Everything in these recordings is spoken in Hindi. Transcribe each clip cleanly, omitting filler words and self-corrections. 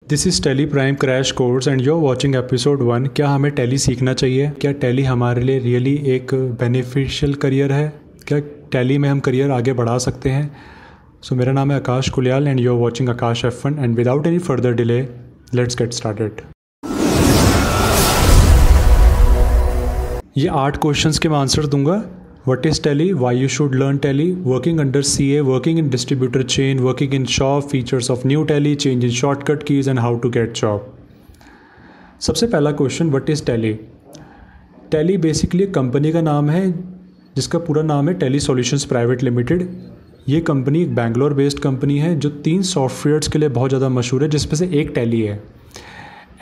This is Tally Prime crash course and you are watching episode 1। क्या हमें टैली सीखना चाहिए? क्या टैली हमारे लिए रियली एक बेनिफिशियल करियर है? क्या टैली में हम करियर आगे बढ़ा सकते हैं? सो मेरा नाम है Akash Kuliyal and you are watching Akash F1 and without any further delay let's get started. ये 8 क्वेश्चंस के मैं आंसर दूंगा। What is Tally? Why you should learn Tally? Working under CA, working in distributor chain, working in shop, features of new Tally, change in shortcut keys and how to get job. सबसे पहला question, what is Tally? Tally basically एक कंपनी का नाम है जिसका पूरा नाम है Tally Solutions Private Limited। ये कंपनी एक बैंगलोर बेस्ड कंपनी है जो 3 सॉफ्टवेयर्स के लिए बहुत ज़्यादा मशहूर है, जिसमें से एक Tally है।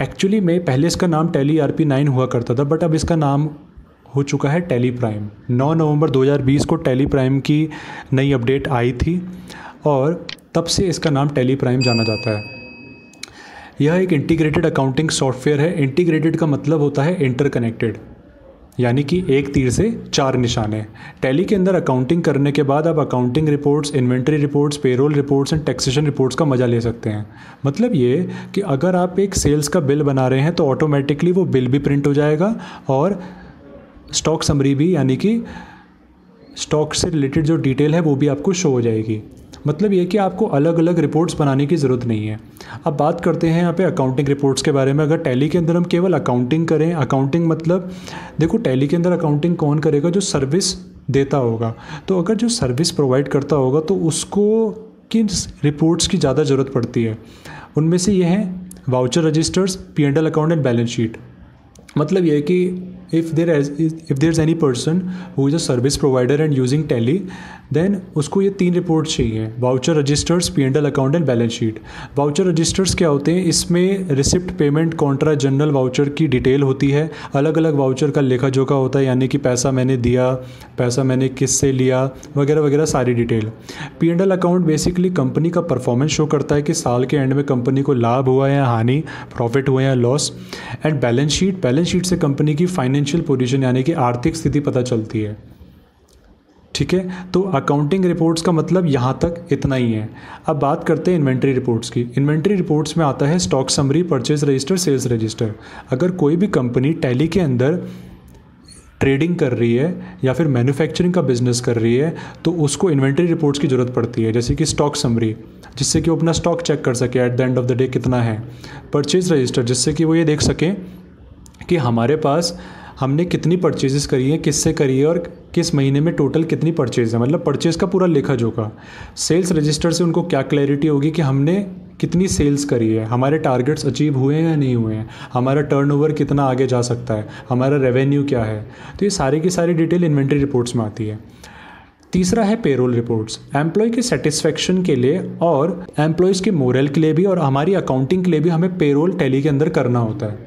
एक्चुअली में पहले इसका नाम Tally ERP9 हुआ करता था, बट अब इसका नाम हो चुका है टैली प्राइम। 9 नवंबर 2020 को टैली प्राइम की नई अपडेट आई थी और तब से इसका नाम टैली प्राइम जाना जाता है। यह एक इंटीग्रेटेड अकाउंटिंग सॉफ्टवेयर है। इंटीग्रेटेड का मतलब होता है इंटरकनेक्टेड, यानी कि एक तीर से 4 निशाने। टैली के अंदर अकाउंटिंग करने के बाद आप accounting reports, inventory reports, payroll reports and taxation reports का मज़ा ले सकते हैं। मतलब ये कि अगर आप एक सेल्स का बिल बना रहे हैं तो ऑटोमेटिकली वो बिल भी प्रिंट हो जाएगा और स्टॉक समरी भी, यानी कि स्टॉक से रिलेटेड जो डिटेल है वो भी आपको शो हो जाएगी। मतलब ये कि आपको अलग अलग रिपोर्ट्स बनाने की ज़रूरत नहीं है। अब बात करते हैं यहाँ पे अकाउंटिंग रिपोर्ट्स के बारे में। अगर टैली के अंदर हम केवल अकाउंटिंग करें, अकाउंटिंग मतलब देखो टैली के अंदर अकाउंटिंग कौन करेगा? जो सर्विस देता होगा। तो अगर जो सर्विस प्रोवाइड करता होगा तो उसको किन रिपोर्ट्स की ज़्यादा ज़रूरत पड़ती है? उनमें से ये हैं voucher registers, P&L account and balance sheet. मतलब ये है कि if there is any person who is a service provider and using Tally, then उसको ये 3 रिपोर्ट चाहिए: voucher registers, P&L account and balance sheet. Voucher registers क्या होते हैं? इसमें receipt, payment, contra, journal voucher की डिटेल होती है। अलग अलग वाउचर का लेखा जोखा होता है, यानी कि पैसा मैंने दिया, पैसा मैंने किससे लिया, वगैरह वगैरह सारी detail. P&L account basically company का परफॉर्मेंस शो करता है कि साल के एंड में कंपनी को लाभ हुआ है या हानि, प्रॉफिट हुआ है या लॉस। एंड बैलेंस शीट से कंपनी की फाइनेंशियल पोजीशन यानी कि आर्थिक स्थिति पता चलती है। ठीक है, तो अकाउंटिंग रिपोर्ट्स का मतलब यहाँ तक इतना ही है। अब बात करते हैं इन्वेंट्री रिपोर्ट्स की। इन्वेंट्री रिपोर्ट्स में आता है stock summary, purchase register, sales register. अगर कोई भी कंपनी टैली के अंदर ट्रेडिंग कर रही है या फिर मैन्युफैक्चरिंग का बिजनेस कर रही है तो उसको इन्वेंट्री रिपोर्ट्स की ज़रूरत पड़ती है, जैसे कि स्टॉक समरी, जिससे कि वो अपना स्टॉक चेक कर सके at the end of the day कितना है। परचेज रजिस्टर, जिससे कि वो ये देख सकें कि हमारे पास हमने कितनी परचेजेस करी है, किससे करी है और किस महीने में टोटल कितनी परचेज है, मतलब परचेज का पूरा लेखा जोखा। सेल्स रजिस्टर से उनको क्या क्लैरिटी होगी कि हमने कितनी सेल्स करी है, हमारे टारगेट्स अचीव हुए हैं या नहीं हुए हैं, हमारा टर्नओवर कितना आगे जा सकता है, हमारा रेवेन्यू क्या है। तो ये सारी की सारी डिटेल इन्वेंट्री रिपोर्ट्स में आती है। तीसरा है पेरोल रिपोर्ट्स। एम्प्लॉय के सेटिस्फेक्शन के लिए और एम्प्लॉयज़ के मोरल के लिए भी और हमारी अकाउंटिंग के लिए भी हमें पेरोल टैली के अंदर करना होता है।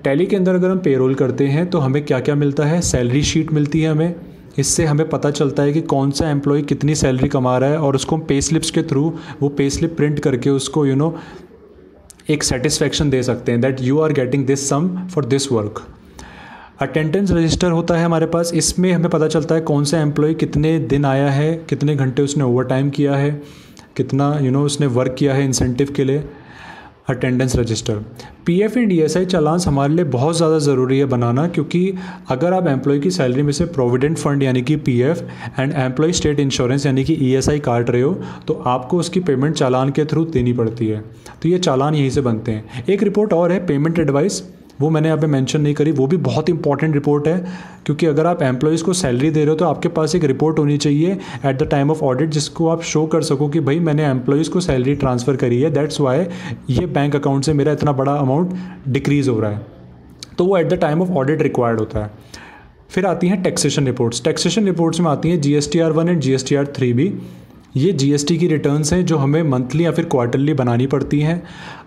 टैली के अंदर अगर हम पेरोल करते हैं तो हमें क्या क्या मिलता है? सैलरी शीट मिलती है हमें। इससे हमें पता चलता है कि कौन सा एम्प्लॉय कितनी सैलरी कमा रहा है और उसको हम पे स्लिप्स के थ्रू वो पे स्लिप प्रिंट करके उसको एक सेटिस्फेक्शन दे सकते हैं that you are getting this sum for this work. Attendance register होता है हमारे पास। इसमें हमें पता चलता है कौन सा एम्प्लॉय कितने दिन आया है, कितने घंटे उसने ओवर टाइम किया है, कितना उसने वर्क किया है इंसेंटिव के लिए। Attendance register. PF and ESI challans हमारे लिए बहुत ज़्यादा ज़रूरी है बनाना, क्योंकि अगर आप एम्प्लॉय की सैलरी में से प्रोविडेंट फंड यानी कि PF and employee state insurance यानी कि ईएसआई काट रहे हो तो आपको उसकी पेमेंट चालान के थ्रू देनी पड़ती है। तो ये चालान यहीं से बनते हैं। एक रिपोर्ट और है पेमेंट एडवाइस, वो मैंने यहाँ पे मेंशन नहीं करी, वो भी बहुत इंपॉर्टेंट रिपोर्ट है, क्योंकि अगर आप एम्प्लॉयज़ को सैलरी दे रहे हो तो आपके पास एक रिपोर्ट होनी चाहिए at the time of audit, जिसको आप शो कर सको कि भाई मैंने एम्प्लॉयज़ को सैलरी ट्रांसफ़र करी है, दैट्स वाई ये बैंक अकाउंट से मेरा इतना बड़ा अमाउंट डिक्रीज़ हो रहा है। तो वो at the time of audit required होता है। फिर आती हैं टैक्सेशन रिपोर्ट्स। टैक्सेशन रिपोर्ट्स में आती हैं GSTR1 एंड GSTR3 भी। ये जीएसटी की रिटर्न्स हैं जो हमें मंथली या फिर क्वार्टरली बनानी पड़ती हैं।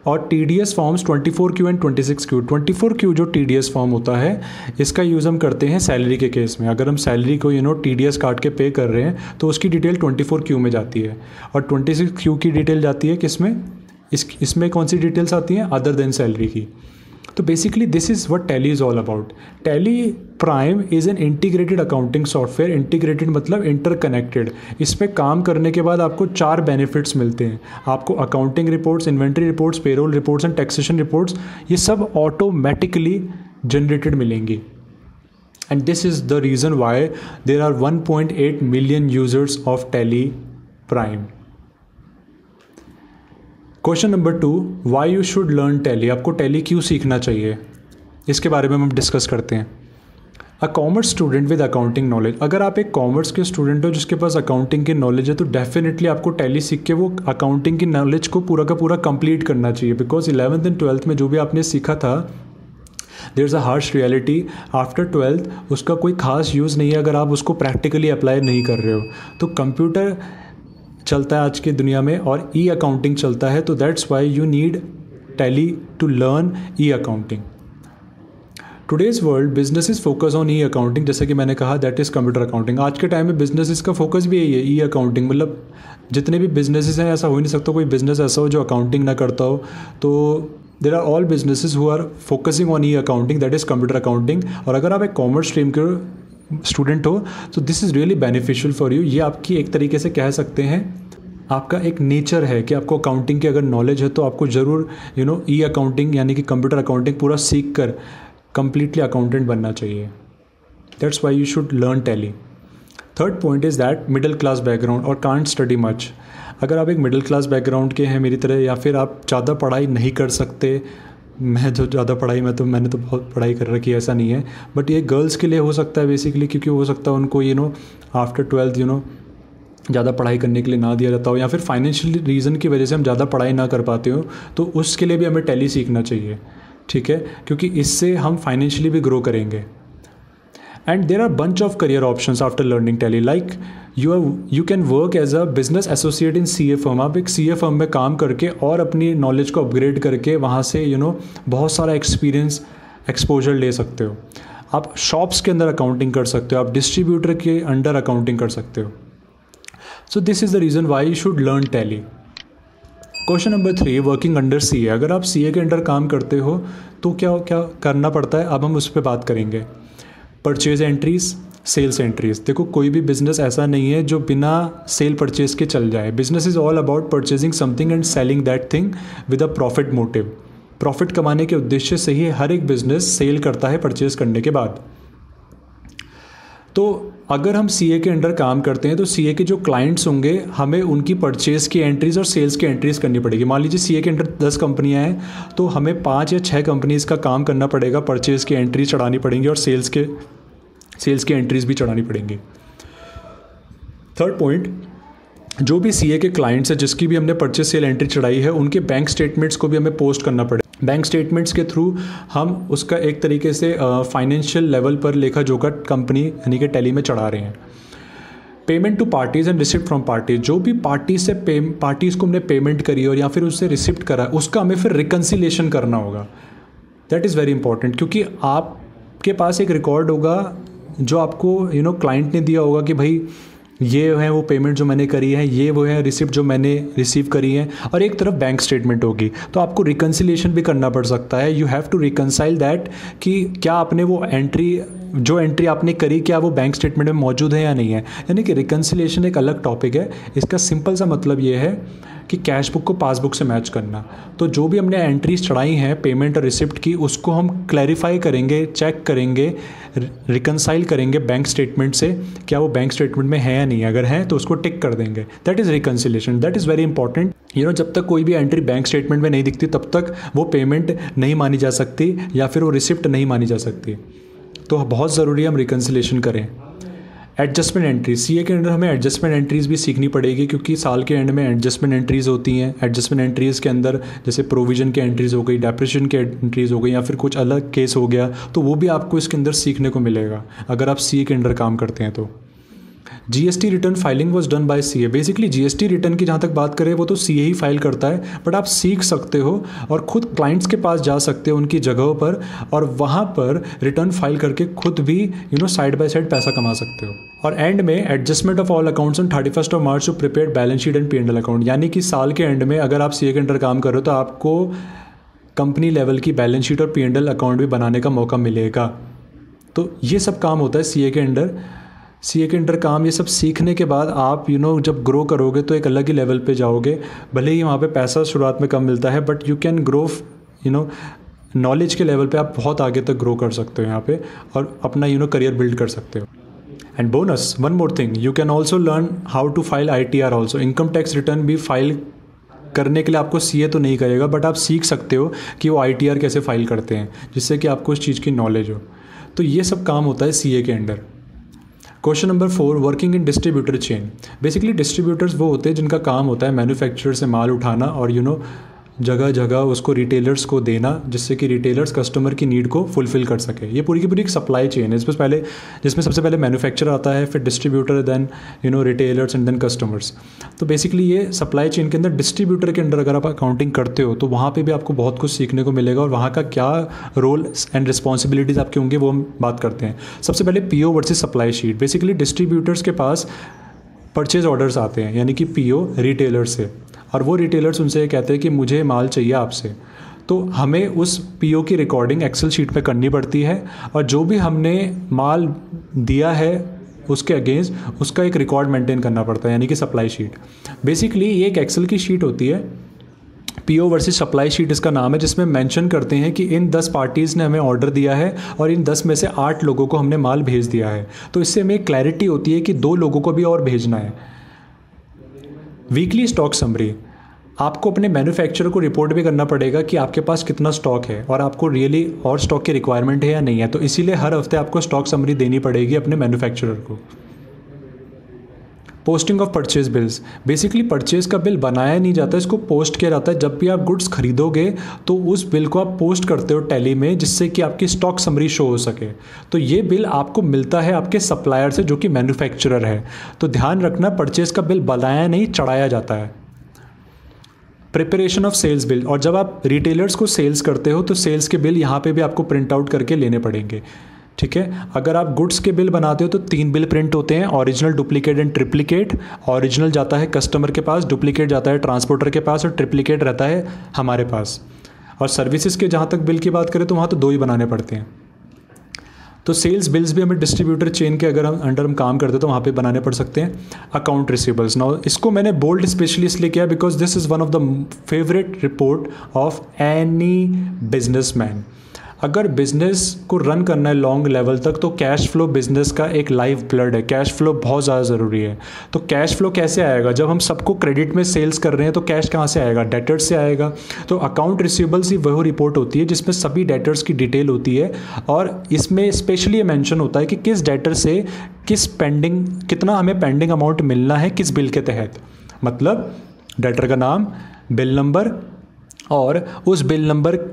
और TDS forms 24Q and 26Q। 24Q जो TDS फॉर्म होता है इसका यूज़ हम करते हैं सैलरी के केस में। अगर हम सैलरी को TDS काट के पे कर रहे हैं तो उसकी डिटेल 24Q में जाती है और 26Q की डिटेल जाती है किस में? इसमें कौन सी डिटेल्स आती हैं? अदर देन सैलरी की। तो basically this is what tally is all about. Tally prime is an integrated accounting software. Integrated मतलब इंटरकनेक्टेड. इस पर काम करने के बाद आपको 4 बेनिफिट्स मिलते हैं. आपको accounting reports, inventory reports, payroll reports and taxation reports, ये सब ऑटोमेटिकली जनरेटेड मिलेंगी. And this is the reason why there are 1.8 million users of Tally Prime. Question number 2, why you should learn Tally. आपको Tally क्यों सीखना चाहिए, इसके बारे में हम डिस्कस करते हैं. अ commerce student with accounting knowledge. अगर आप एक कॉमर्स के स्टूडेंट हो जिसके पास अकाउंटिंग की नॉलेज है तो डेफिनेटली आपको टैली सीख के वो अकाउंटिंग की नॉलेज को पूरा का पूरा कंप्लीट करना चाहिए. बिकॉज 11th एंड 12th में जो भी आपने सीखा था, there is a harsh reality. After 12th उसका कोई खास यूज़ नहीं है अगर आप उसको प्रैक्टिकली अप्लाई नहीं कर रहे हो. तो कंप्यूटर चलता है आज की दुनिया में और ई अकाउंटिंग चलता है. तो that's why you need Tally to learn e accounting. Today's world businesses focus on e accounting. जैसे कि मैंने कहा दैट इज़ कंप्यूटर अकाउंटिंग. आज के टाइम में बिजनेसेस का फोकस भी यही है, ई अकाउंटिंग. मतलब जितने भी बिजनेसेस हैं, ऐसा हो ही नहीं सकता कोई बिजनेस ऐसा हो जो अकाउंटिंग ना करता हो. तो there are all businesses who are focusing on e accounting, that is computer accounting. और अगर आप एक कॉमर्स स्ट्रीम के स्टूडेंट हो तो this is really beneficial for you. ये आपकी एक तरीके से कह सकते हैं आपका एक नेचर है कि आपको अकाउंटिंग की अगर नॉलेज है तो आपको ज़रूर ई अकाउंटिंग यानी कि कंप्यूटर अकाउंटिंग पूरा सीख कर कंप्लीटली अकाउंटेंट बनना चाहिए. That's why you should learn tally. Third point is that middle class background और कांट स्टडी मच. अगर आप एक मिडिल क्लास बैकग्राउंड के हैं मेरी तरह, या फिर आप ज़्यादा पढ़ाई नहीं कर सकते, मैं जो ज़्यादा पढ़ाई मैंने तो बहुत पढ़ाई कर रखी है, ऐसा नहीं है, बट ये गर्ल्स के लिए हो सकता है बेसिकली, क्योंकि हो सकता है उनको आफ्टर 12th ज़्यादा पढ़ाई करने के लिए ना दिया जाता हो, या फिर फाइनेंशियल रीज़न की वजह से हम ज़्यादा पढ़ाई ना कर पाते हो, तो उसके लिए भी हमें टैली सीखना चाहिए. ठीक है, क्योंकि इससे हम फाइनेंशियली भी ग्रो करेंगे. And there are bunch of career options after learning Tally. Like you can work as a business associate in CA firm. आप एक CA फर्म में काम करके और अपनी नॉलेज को अपग्रेड करके वहाँ से बहुत सारा एक्सपोजर ले सकते हो. आप शॉप्स के अंदर अकाउंटिंग कर सकते हो, आप डिस्ट्रीब्यूटर के अंडर अकाउंटिंग कर सकते हो. So this is the reason why you should learn tally. Question number 3, working under CA. अगर आप CA के अंडर काम करते हो तो क्या क्या करना पड़ता है, अब हम उस पर बात करेंगे. Purchase entries, sales entries. देखो कोई भी बिजनेस ऐसा नहीं है जो बिना सेल परचेज के चल जाए. Business is all about purchasing something and selling that thing with a profit motive. Profit कमाने के उद्देश्य से ही हर एक बिजनेस सेल करता है परचेज करने के बाद. तो अगर हम CA के अंडर काम करते हैं तो CA के जो क्लाइंट्स होंगे हमें उनकी परचेज़ की एंट्रीज़ और सेल्स की एंट्रीज़ करनी पड़ेगी. मान लीजिए CA के अंडर 10 कंपनियां हैं तो हमें 5 या 6 कंपनीज़ का काम करना पड़ेगा. परचेज़ की एंट्रीज चढ़ानी पड़ेंगी और सेल्स की एंट्रीज़ भी चढ़ानी पड़ेंगी. थर्ड पॉइंट, जो भी CA के क्लाइंट्स हैं जिसकी भी हमने परचेज सेल एंट्री चढ़ाई है उनके बैंक स्टेटमेंट्स को भी हमें पोस्ट करना पड़ेगा. बैंक स्टेटमेंट्स के थ्रू हम उसका एक तरीके से फाइनेंशियल लेवल पर लेखा जोखा कंपनी यानी कि टैली में चढ़ा रहे हैं. Payment to parties and receipt from parties. जो भी पार्टीज़ को हमने पेमेंट करी और या फिर उससे रिसिप्ट करा उसका हमें फिर रिकन्सिलेशन करना होगा. दैट इज़ वेरी इंपॉर्टेंट, क्योंकि आपके पास एक रिकॉर्ड होगा जो आपको क्लाइंट ने दिया होगा कि भाई ये है वो पेमेंट जो मैंने करी है, ये वो है रिसिप्ट जो मैंने रिसीव करी है, और एक तरफ बैंक स्टेटमेंट होगी. तो आपको रिकन्सिलेशन भी करना पड़ सकता है. You have to reconcile that कि क्या आपने वो एंट्री आपने करी क्या वो बैंक स्टेटमेंट में मौजूद है या नहीं है. यानी कि रिकन्सिलेशन एक अलग टॉपिक है. इसका सिंपल सा मतलब ये है कि कैश बुक को पासबुक से मैच करना. तो जो भी हमने एंट्रीज चढ़ाई हैं पेमेंट और रिसिप्ट की उसको हम क्लैरिफाई करेंगे, चेक करेंगे, रिकन्साइल करेंगे बैंक स्टेटमेंट से, क्या वो बैंक स्टेटमेंट में है या नहीं. अगर है तो उसको टिक कर देंगे. That is reconciliation. That is very important. जब तक कोई भी एंट्री बैंक स्टेटमेंट में नहीं दिखती तब तक वो पेमेंट नहीं मानी जा सकती या फिर वो रिसिप्ट नहीं मानी जा सकती. तो बहुत ज़रूरी है हम रिकन्सिलेशन करें. Adjustment entries. CA के अंदर हमें एडजस्टमेंट एंट्रीज़ भी सीखनी पड़ेगी क्योंकि साल के एंड में एडजस्टमेंट एंट्रीज़ होती हैं. एडजस्टमेंट एंट्रीज़ के अंदर जैसे प्रोविजन के एंट्रीज़ हो गई, डेप्रिसिएशन के एंट्रीज़ हो गई, या फिर कुछ अलग केस हो गया, तो वो भी आपको इसके अंदर सीखने को मिलेगा अगर आप CA के अंदर काम करते हैं तो. GST return filing was done by CA. Basically GST return की जहाँ तक बात करें वो तो CA ही फाइल करता है, बट आप सीख सकते हो और खुद क्लाइंट्स के पास जा सकते हो उनकी जगहों पर और वहाँ पर रिटर्न फाइल करके खुद भी साइड बाय साइड पैसा कमा सकते हो. और एंड में adjustment of all accounts on 31st of March to prepare balance sheet and P&L account. यानी कि साल के एंड में अगर आप CA के अंडर काम कर रहे हो तो आपको कंपनी लेवल की बैलेंस शीट और P&L अकाउंट भी बनाने का मौका मिलेगा। तो ये सब काम होता है सीए के अंडर काम। ये सब सीखने के बाद आप जब ग्रो करोगे तो एक अलग ही लेवल पे जाओगे। भले ही वहाँ पे पैसा शुरुआत में कम मिलता है, but you can grow knowledge के लेवल पे आप बहुत आगे तक ग्रो कर सकते हो यहाँ पे, और अपना करियर बिल्ड कर सकते हो। And bonus, one more thing, you can also learn how to file ITR also. Income tax return भी फाइल करने के लिए आपको सीए तो नहीं करेगा, बट आप सीख सकते हो कि वो ITR कैसे फाइल करते हैं, जिससे कि आपको उस चीज़ की नॉलेज हो। तो ये सब काम होता है सीए के under. Question number 4, working in distributor chain. Basically distributors वो होते हैं जिनका काम होता है मैन्युफैक्चरर से माल उठाना और जगह जगह उसको रिटेलर्स को देना, जिससे कि रिटेलर्स कस्टमर की नीड को फुलफ़िल कर सके। ये पूरी की पूरी एक सप्लाई चेन है। जिसमें सबसे पहले मैन्युफैक्चरर आता है, फिर distributor, then retailers and then customers. तो बेसिकली ये सप्लाई चेन के अंदर डिस्ट्रीब्यूटर के अंडर अगर आप अकाउंटिंग करते हो तो वहाँ पे भी आपको बहुत कुछ सीखने को मिलेगा, और वहाँ का क्या रोल एंड रिस्पॉन्सिबिलिटीज़ आपके होंगे वो हम बात करते हैं। सबसे पहले PO versus supply sheet. Basically distributors के पास परचेज ऑर्डर्स आते हैं, यानी कि PO रिटेलर से, और वो रिटेलर्स उनसे ये कहते हैं कि मुझे माल चाहिए आपसे। तो हमें उस PO की रिकॉर्डिंग एक्सेल शीट में करनी पड़ती है, और जो भी हमने माल दिया है उसके अगेंस्ट उसका एक रिकॉर्ड मेंटेन करना पड़ता है, यानी कि सप्लाई शीट। बेसिकली ये एक एक्सेल की शीट होती है, PO वर्सेस सप्लाई शीट इसका नाम है, जिसमें मेंशन करते हैं कि इन 10 पार्टीज़ ने हमें ऑर्डर दिया है और इन 10 में से 8 लोगों को हमने माल भेज दिया है। तो इससे हमें क्लैरिटी होती है कि 2 लोगों को भी और भेजना है। वीकली स्टॉक समरी, आपको अपने मैन्युफैक्चरर को रिपोर्ट भी करना पड़ेगा कि आपके पास कितना स्टॉक है और आपको रियली और स्टॉक की रिक्वायरमेंट है या नहीं है। तो इसीलिए हर हफ्ते आपको स्टॉक समरी देनी पड़ेगी अपने मैन्युफैक्चरर को। Posting of purchase bills, basically purchase का बिल बनाया नहीं जाता, इसको पोस्ट किया जाता है। जब भी आप गुड्स खरीदोगे तो उस बिल को आप पोस्ट करते हो टैली में, जिससे कि आपकी स्टॉक समरी शो हो सके। तो ये बिल आपको मिलता है आपके सप्लायर से, जो कि मैन्युफैक्चरर है। तो ध्यान रखना, परचेज का बिल बनाया नहीं, चढ़ाया जाता है। प्रिपरेशन ऑफ सेल्स बिल, और जब आप रिटेलर्स को सेल्स करते हो तो सेल्स के बिल यहाँ पे भी आपको प्रिंट आउट करके लेने पड़ेंगे। ठीक है, अगर आप गुड्स के बिल बनाते हो तो 3 बिल प्रिंट होते हैं, original, duplicate and triplicate. Original जाता है कस्टमर के पास, डुप्लीकेट जाता है ट्रांसपोर्टर के पास, और ट्रिप्लीकेट रहता है हमारे पास। और सर्विसेज के जहाँ तक बिल की बात करें तो वहाँ तो 2 ही बनाने पड़ते हैं। तो सेल्स बिल्स भी हमें डिस्ट्रीब्यूटर चेन के अगर हम अंडर हम काम करते हैं तो वहाँ पे बनाने पड़ सकते हैं। अकाउंट रिसीवेबल्स, नाउ इसको मैंने बोल्ड स्पेशली इसलिए किया because this is one of the favourite report of any businessman. अगर बिजनेस को रन करना है लॉन्ग लेवल तक तो कैश फ्लो बिजनेस का एक लाइफ ब्लड है। कैश फ्लो बहुत ज़्यादा ज़रूरी है। तो कैश फ्लो कैसे आएगा? जब हम सबको क्रेडिट में सेल्स कर रहे हैं तो कैश कहाँ से आएगा? डेटर्स से आएगा। तो अकाउंट रिसीवेबल्स ही वही रिपोर्ट होती है जिसमें सभी डेटर्स की डिटेल होती है, और इसमें स्पेशली ये मेंशन होता है कि किस डेटर से कितना हमें पेंडिंग अमाउंट मिलना है किस बिल के तहत। मतलब डेटर का नाम, बिल नंबर, और उस बिल नंबर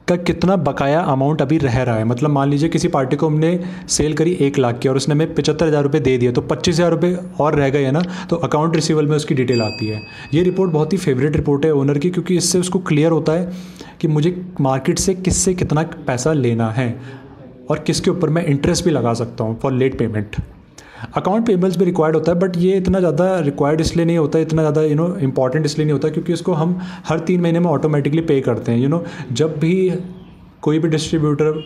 का कितना बकाया अमाउंट अभी रह रहा है। मतलब मान लीजिए किसी पार्टी को हमने सेल करी 1 लाख की और उसने हमें 75,000 रुपये दे दिए, तो 25,000 रुपये और रह गए है ना, तो अकाउंट रिसीवेबल में उसकी डिटेल आती है। ये रिपोर्ट बहुत ही फेवरेट रिपोर्ट है ओनर की, क्योंकि इससे उसको क्लियर होता है कि मुझे मार्केट से किससे कितना पैसा लेना है और किसके ऊपर मैं इंटरेस्ट भी लगा सकता हूँ for late payment. Account payables भी रिक्वायर्ड होता है, बट ये इतना ज़्यादा रिक्वायर्ड इसलिए नहीं होता, इतना ज़्यादा इंपॉर्टेंट इसलिए नहीं होता क्योंकि इसको हम हर 3 महीने में ऑटोमेटिकली पे करते हैं। जब भी कोई भी डिस्ट्रीब्यूटर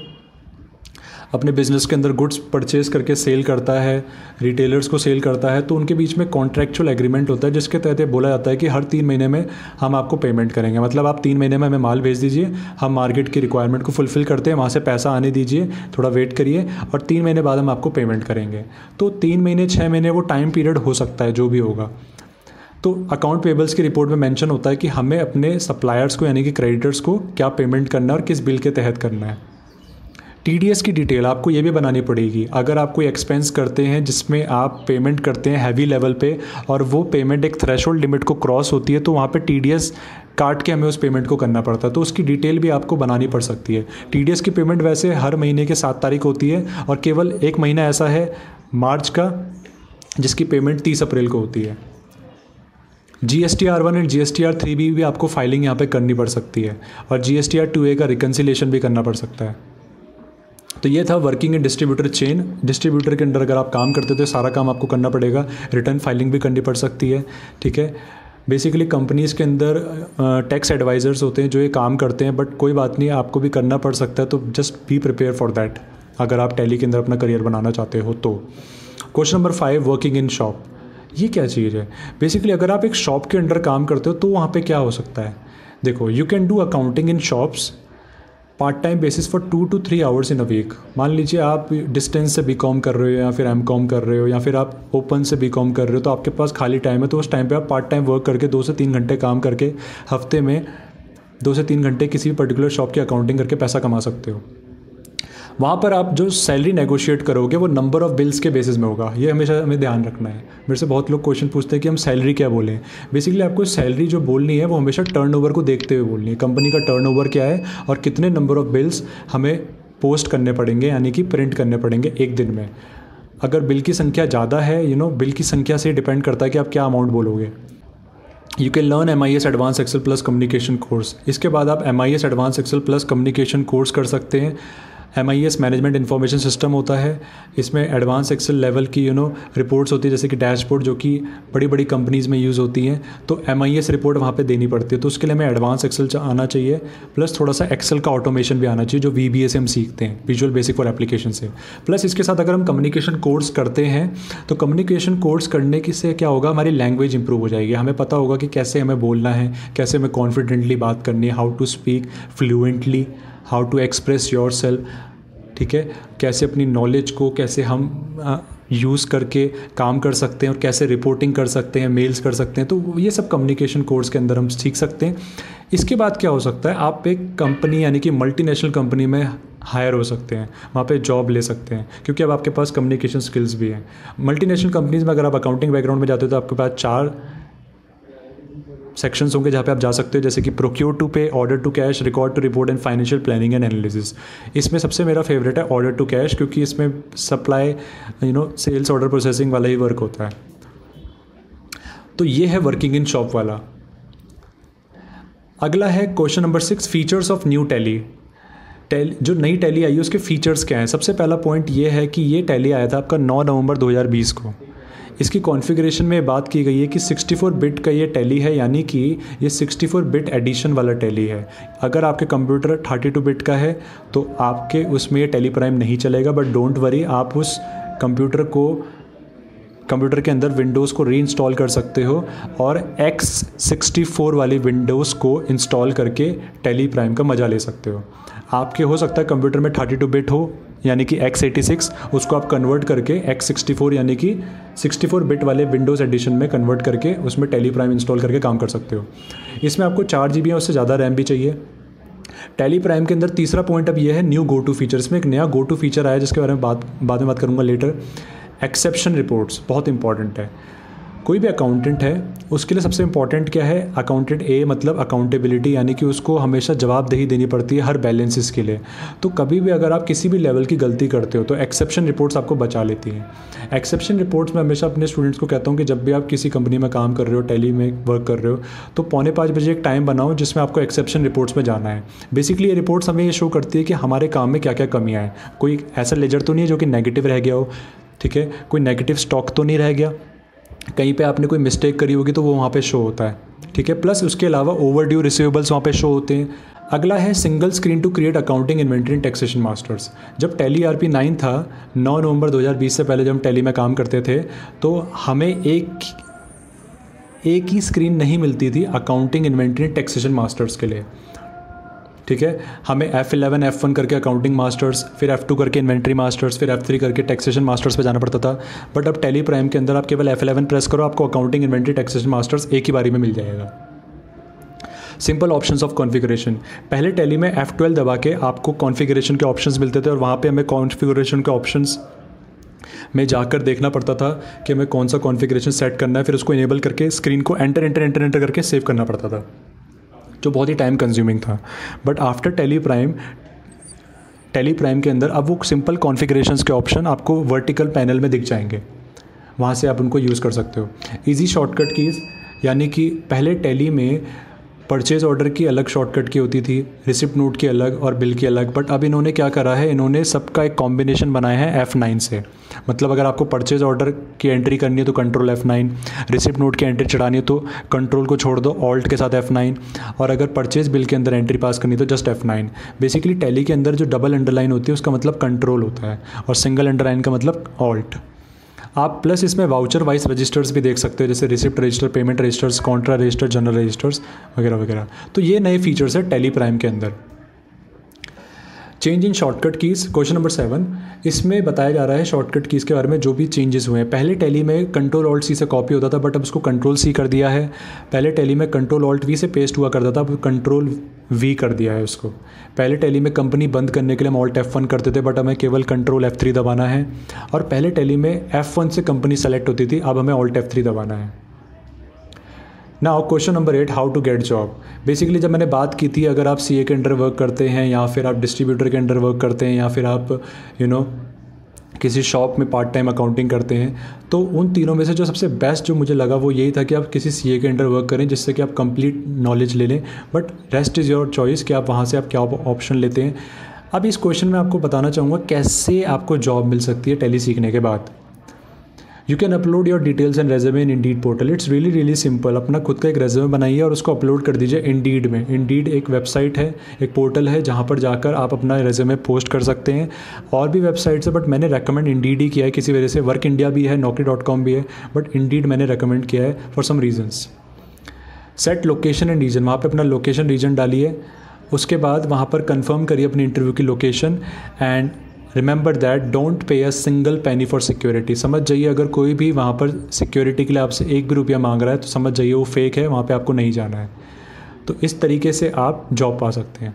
अपने बिजनेस के अंदर गुड्स परचेज करके सेल करता है, रिटेलर्स को सेल करता है, तो उनके बीच में कॉन्ट्रैक्चुअल एग्रीमेंट होता है जिसके तहत ये बोला जाता है कि हर 3 महीने में हम आपको पेमेंट करेंगे। मतलब आप 3 महीने में हमें माल भेज दीजिए, हम मार्केट की रिक्वायरमेंट को फुलफ़िल करते हैं, वहाँ से पैसा आने दीजिए, थोड़ा वेट करिए और 3 महीने बाद हम आपको पेमेंट करेंगे। तो 3 महीने 6 महीने वो टाइम पीरियड हो सकता है जो भी होगा। तो अकाउंट पेबल्स की रिपोर्ट में मेंशन होता है कि हमें अपने सप्लायर्स को यानी कि क्रेडिटर्स को क्या पेमेंट करना है और किस बिल के तहत करना है। TDS की डिटेल आपको ये भी बनानी पड़ेगी। अगर आप कोई एक्सपेंस करते हैं जिसमें आप पेमेंट करते हैं हैवी लेवल पे और वो पेमेंट एक थ्रेशोल्ड लिमिट को क्रॉस होती है, तो वहाँ पे TDS काट के हमें उस पेमेंट को करना पड़ता है। तो उसकी डिटेल भी आपको बनानी पड़ सकती है। TDS की पेमेंट वैसे हर महीने के 7 तारीख होती है और केवल एक महीना ऐसा है मार्च का जिसकी पेमेंट 30 अप्रैल को होती है। GSTR1 एंड GSTR3 भी आपको फाइलिंग यहाँ पे करनी पड़ सकती है और GSTR2A का रिकन्सिलेशन भी करना पड़ सकता है। तो ये था working in distributor chain. Distributor के अंडर अगर आप काम करते हो तो सारा काम आपको करना पड़ेगा। रिटर्न फाइलिंग भी करनी पड़ सकती है, ठीक है। बेसिकली कंपनीज़ के अंदर टैक्स एडवाइज़र्स होते हैं जो ये काम करते हैं, बट कोई बात नहीं, आपको भी करना पड़ सकता है, तो just be prepare for that अगर आप टैली के अंदर अपना करियर बनाना चाहते हो तो। Question number 5, working in shop. ये क्या चीज़ है? बेसिकली अगर आप एक शॉप के अंडर काम करते हो तो वहाँ पे क्या हो सकता है? देखो, you can do accounting in shops part time basis for 2 to 3 hours in a week. मान लीजिए आप डिस्टेंस से बीकॉम कर रहे हो या फिर एमकॉम कर रहे हो या फिर आप ओपन से बीकॉम कर रहे हो, तो आपके पास खाली टाइम है, तो उस टाइम पे आप पार्ट टाइम वर्क करके 2 से 3 घंटे काम करके हफ्ते में 2 से 3 घंटे किसी भी पर्टिकुलर शॉप की अकाउंटिंग करके पैसा कमा सकते हो। वहाँ पर आप जो सैलरी नेगोशिएट करोगे वो नंबर ऑफ़ बिल्स के बेसिस में होगा। ये हमेशा हमें ध्यान रखना है। मेरे से बहुत लोग क्वेश्चन पूछते हैं कि हम सैलरी क्या बोलें। बेसिकली आपको सैलरी जो बोलनी है वो हमेशा टर्नओवर को देखते हुए बोलनी है। कंपनी का टर्नओवर क्या है और कितने नंबर ऑफ़ बिल्स हमें पोस्ट करने पड़ेंगे, यानी कि प्रिंट करने पड़ेंगे एक दिन में। अगर बिल की संख्या ज़्यादा है, बिल की संख्या से डिपेंड करता है कि आप क्या अमाउंट बोलोगे। You can learn MIS advance Excel plus communication course. इसके बाद आप MIS advance Excel plus communication course कर सकते हैं। MIS मैनेजमेंट इन्फॉर्मेशन सिस्टम होता है। इसमें एडवांस एक्सेल लेवल की रिपोर्ट्स होती है, जैसे कि डैशबोर्ड, जो कि बड़ी बड़ी कंपनीज़ में यूज़ होती हैं। तो MIS रिपोर्ट वहाँ पे देनी पड़ती है, तो उसके लिए हमें एडवांस एक्सेल आना चाहिए, प्लस थोड़ा सा एक्सेल का ऑटोमेशन भी आना चाहिए जो VBA से हम सीखते हैं, विजुअल बेसिक फॉर एप्लीकेशन से। प्लस इसके साथ अगर हम कम्युनिकेशन कोर्स करते हैं तो कम्युनिकेशन कोर्स करने की से क्या होगा, हमारी लैंग्वेज इंप्रूव हो जाएगी। हमें पता होगा कि कैसे हमें बोलना है, कैसे हमें कॉन्फिडेंटली बात करनी है, how to speak fluently, how to express yourself, ठीक है, कैसे अपनी नॉलेज को कैसे हम यूज़ करके काम कर सकते हैं और कैसे रिपोर्टिंग कर सकते हैं, मेल्स कर सकते हैं। तो ये सब कम्युनिकेशन कोर्स के अंदर हम सीख सकते हैं। इसके बाद क्या हो सकता है, आप एक कंपनी यानी कि मल्टीनेशनल कंपनी में हायर हो सकते हैं, वहाँ पे जॉब ले सकते हैं, क्योंकि अब आपके पास कम्युनिकेशन स्किल्स भी हैं। मल्टीनेशनल कंपनीज़ में अगर आप अकाउंटिंग बैकग्राउंड में जाते हो तो आपके पास 4 सेक्शंस होंगे जहाँ पे आप जा सकते हो, जैसे कि procure to pay, order to cash, record to report and financial planning and analysis. इसमें सबसे मेरा फेवरेट है ऑर्डर टू कैश, क्योंकि इसमें सप्लाई सेल्स ऑर्डर प्रोसेसिंग वाला ही वर्क होता है। तो ये है वर्किंग इन शॉप वाला। अगला है question number 6, features of new tally. जो नई टैली आई है उसके फीचर्स क्या हैं? सबसे पहला पॉइंट ये है कि ये टैली आया था आपका 9 नवंबर 2020 को। इसकी कॉन्फ़िगरेशन में बात की गई है कि 64 बिट का ये टैली है, यानी कि ये 64 बिट एडिशन वाला टैली है। अगर आपके कंप्यूटर 32 बिट का है तो आपके उसमें ये टैली प्राइम नहीं चलेगा, बट डोंट वरी, आप उस कंप्यूटर के अंदर विंडोज़ को रीइंस्टॉल कर सकते हो और X64 वाली विंडोज़ को इंस्टॉल करके टैली प्राइम का मज़ा ले सकते हो। आपके हो सकता है कंप्यूटर में 32 बिट हो, यानी कि X86, उसको आप कन्वर्ट करके X64 यानी कि 64 बिट वाले विंडोज़ एडिशन में कन्वर्ट करके उसमें टैली प्राइम इंस्टॉल करके काम कर सकते हो। इसमें आपको 4 GB या उससे ज़्यादा रैम भी चाहिए। टैली प्राइम के अंदर तीसरा पॉइंट अब ये है न्यू गो टू फीचर। इसमें एक नया गो टू फीचर आया जिसके बारे में बाद में बात करूँगा लेटर। एक्सेप्शन रिपोर्ट्स बहुत इंपॉर्टेंट है। कोई भी अकाउंटेंट है उसके लिए सबसे इंपॉर्टेंट क्या है, अकाउंटेंट ए मतलब अकाउंटेबिलिटी, यानी कि उसको हमेशा जवाबदेही देनी पड़ती है हर बैलेंसेस के लिए। तो कभी भी अगर आप किसी भी लेवल की गलती करते हो तो एक्सेप्शन रिपोर्ट्स आपको बचा लेती हैं। एक्सेप्शन रिपोर्ट्स में हमेशा अपने स्टूडेंट्स को कहता हूँ कि जब भी आप किसी कंपनी में काम कर रहे हो, टैली में वर्क कर रहे हो, तो 4:45 बजे एक टाइम बनाओ जिसमें आपको एक्सेप्शन रिपोर्ट्स में जाना है। बेसिकली ये रिपोर्ट्स हमें ये शो करती है कि हमारे काम में क्या क्या कमियाँ हैं। कोई ऐसा लेजर तो नहीं है जो कि नेगेटिव रह गया हो, ठीक है, कोई नेगेटिव स्टॉक तो नहीं रह गया, कहीं पे आपने कोई मिस्टेक करी होगी तो वो वहाँ पे शो होता है, ठीक है। प्लस उसके अलावा ओवरड्यू रिसीवेबल्स वहाँ पे शो होते हैं। अगला है single screen to create accounting inventory and taxation masters. जब टैली ERP 9 था, 9 नवंबर 2020 से पहले जब हम टैली में काम करते थे तो हमें एक ही स्क्रीन नहीं मिलती थी accounting inventory and taxation masters के लिए, ठीक है। हमें F11 F1 करके अकाउंटिंग मास्टर्स, फिर F2 करके इन्वेंट्री मास्टर्स, फिर F3 करके टैक्सेशन मास्टर्स पे जाना पड़ता था। बट अब टैली प्राइम के अंदर आप केवल F11 प्रेस करो, आपको अकाउंटिंग इन्वेंट्री टैक्सेशन मास्टर्स एक ही बारी में मिल जाएगा। Simple options of configuration. पहले टैली में F12 दबा के आपको कॉन्फ़िगरेशन के ऑप्शंस मिलते थे और वहाँ पे हमें कॉन्फ़िगरेशन के ऑप्शंस में जाकर देखना पड़ता था कि हमें कौन सा कॉन्फ़िगरेशन सेट करना है, फिर उसको इनेबल करके स्क्रीन को एंटर करके सेव करना पड़ता था, जो बहुत ही टाइम कंज्यूमिंग था। बट आफ्टर टैली प्राइम के अंदर अब वो सिंपल कॉन्फ़िगरेशंस के ऑप्शन आपको वर्टिकल पैनल में दिख जाएंगे, वहाँ से आप उनको यूज़ कर सकते हो। इजी शॉर्टकट कीज़, यानी कि पहले टैली में परचेज़ ऑर्डर की अलग शॉर्टकट की होती थी, रिसिप्ट नोट की अलग और बिल की अलग, बट अब इन्होंने क्या करा है, इन्होंने सबका एक कॉम्बिनेशन बनाया है F9 से। मतलब अगर आपको परचेज़ ऑर्डर की एंट्री करनी है तो कंट्रोल F9, रिसिप्ट नोट की एंट्री चढ़ानी है तो कंट्रोल को छोड़ दो, ऑल्ट के साथ F9, और अगर परचेज़ बिल के अंदर एंट्री पास करनी है तो जस्ट F9। बेसिकली टैली के अंदर जो डबल अंडरलाइन होती है उसका मतलब कंट्रोल होता है और सिंगल अंडरलाइन का मतलब ऑल्ट। आप प्लस इसमें वाउचर वाइज रजिस्टर्स भी देख सकते हो, जैसे receipt register, payment registers, contra register, journal registers वगैरह वगैरह। तो ये नए फीचर्स है टैली प्राइम के अंदर। Change in shortcut keys, question number 7, इसमें बताया जा रहा है शॉर्टकट कीज़ के बारे में जो भी चेंजेस हुए हैं। पहले टैली में कंट्रोल ऑल्ट सी से कॉपी होता था, बट अब उसको कंट्रोल सी कर दिया है। पहले टैली में कंट्रोल ऑल्ट वी से पेस्ट हुआ करता था, अब कंट्रोल वी कर दिया है उसको। पहले टैली में कंपनी बंद करने के लिए हम ऑल्ट F1 करते थे, बट हमें केवल कंट्रोल F3 दबाना है। और पहले टैली में F1 से कंपनी सेलेक्ट होती थी, अब हमें ऑल्ट F3 दबाना है। Now question number 8, how to get job. Basically जब मैंने बात की थी, अगर आप CA के अंडर वर्क करते हैं या फिर आप डिस्ट्रीब्यूटर के अंडर वर्क करते हैं या फिर आप किसी शॉप में पार्ट टाइम अकाउंटिंग करते हैं, तो उन तीनों में से जो सबसे बेस्ट जो मुझे लगा वो यही था कि आप किसी CA के अंडर वर्क करें, जिससे कि आप कंप्लीट नॉलेज ले लें। But rest is your choice कि आप वहाँ से आप क्या ऑप्शन लेते हैं। अब इस क्वेश्चन में आपको बताना चाहूँगा कैसे आपको जॉब मिल सकती है टैली सीखने के बाद। You can upload your details and resume in Indeed portal. It's really simple. अपना खुद का एक रेज्यूमे बनाइए और उसको अपलोड कर दीजिए इंडीड में। इंडीड एक वेबसाइट है, एक पोर्टल है जहाँ पर जाकर आप अपना रेज्यूमे पोस्ट कर सकते हैं। और भी वेबसाइट्स है, बट मैंने रेकमेंड इंडीड ही किया है किसी वजह से। वर्क इंडिया भी है, naukri.com भी है, बट इंडीड मैंने रेकमेंड किया है for some reasons. Set location and region, वहाँ पर अपना लोकेशन रीजन डालिए। उसके बाद वहाँ पर कन्फर्म करिए अपनी इंटरव्यू की location and remember that don't pay a single penny for security. समझ जाइए अगर कोई भी वहाँ पर सिक्योरिटी के लिए आपसे एक भी रुपया मांग रहा है तो समझ जाइए वो फेक है, वहाँ पे आपको नहीं जाना है। तो इस तरीके से आप जॉब पा सकते हैं।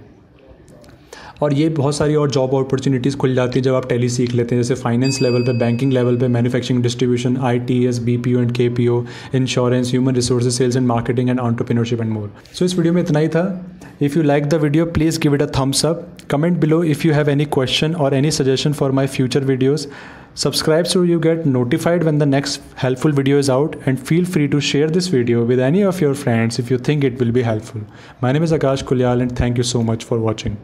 और ये बहुत सारी और जॉब अपॉर्चुनिटीज़ खुल जाती है जब आप टैली सीख लेते हैं, जैसे फाइनेंस लेवल पे, बैंकिंग लेवल पे, manufacturing, distribution, ITS, BPO and KPO, insurance, human resources, sales and marketing and entrepreneurship and more. So इस वीडियो में इतना ही था। If you like the video please give it a thumbs up. Comment below if you have any question और any suggestion for my future videos. Subscribe so you get notified when the next helpful video is out, and feel free to share this video with any of your friends if you think it will be helpful. My name is Akash Kulyal and thank you so much for watching.